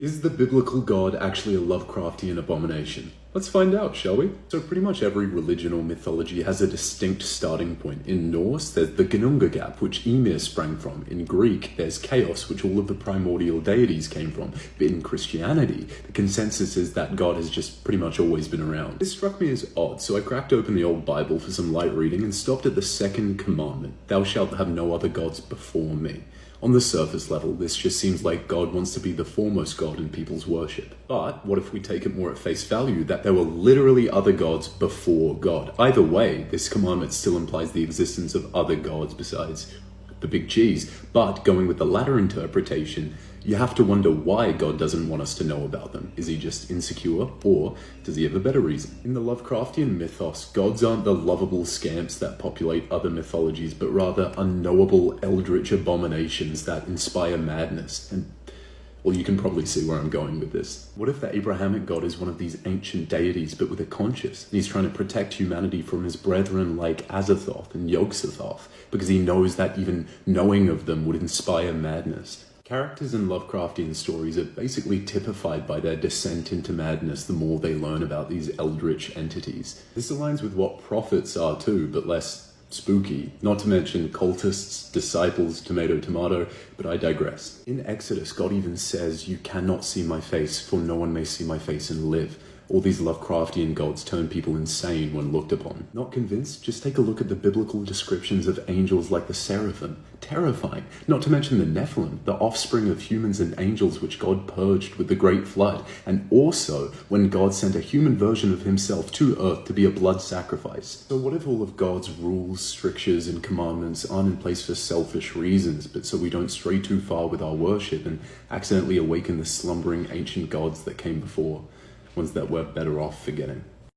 Is the biblical God actually a Lovecraftian abomination? Let's find out, shall we? So pretty much every religion or mythology has a distinct starting point. In Norse, there's the Ginnunga Gap, which Ymir sprang from. In Greek, there's chaos, which all of the primordial deities came from. But in Christianity, the consensus is that God has just pretty much always been around. This struck me as odd, so I cracked open the old Bible for some light reading and stopped at the second commandment, "Thou shalt have no other gods before me." On the surface level, this just seems like God wants to be the foremost God in people's worship. But what if we take it more at face value, that there were literally other gods before God? Either way, this commandment still implies the existence of other gods besides the big G's. But going with the latter interpretation, you have to wonder why God doesn't want us to know about them. Is he just insecure, or does he have a better reason? In the Lovecraftian mythos, gods aren't the lovable scamps that populate other mythologies, but rather unknowable eldritch abominations that inspire madness. And well, you can probably see where I'm going with this. What if the Abrahamic God is one of these ancient deities, but with a conscience, and he's trying to protect humanity from his brethren like Azathoth and Yog-Sothoth, because he knows that even knowing of them would inspire madness? Characters in Lovecraftian stories are basically typified by their descent into madness the more they learn about these eldritch entities. This aligns with what prophets are too, but less spooky. Not to mention cultists, disciples, tomato, tomato, but I digress. In Exodus, God even says, "You cannot see my face, for no one may see my face and live." All these Lovecraftian gods turn people insane when looked upon. Not convinced? Just take a look at the biblical descriptions of angels like the seraphim. Terrifying. Not to mention the Nephilim, the offspring of humans and angels which God purged with the Great Flood. And also when God sent a human version of himself to earth to be a blood sacrifice. So what if all of God's rules, strictures, and commandments aren't in place for selfish reasons, but so we don't stray too far with our worship and accidentally awaken the slumbering ancient gods that came before? Ones that we're better off forgetting.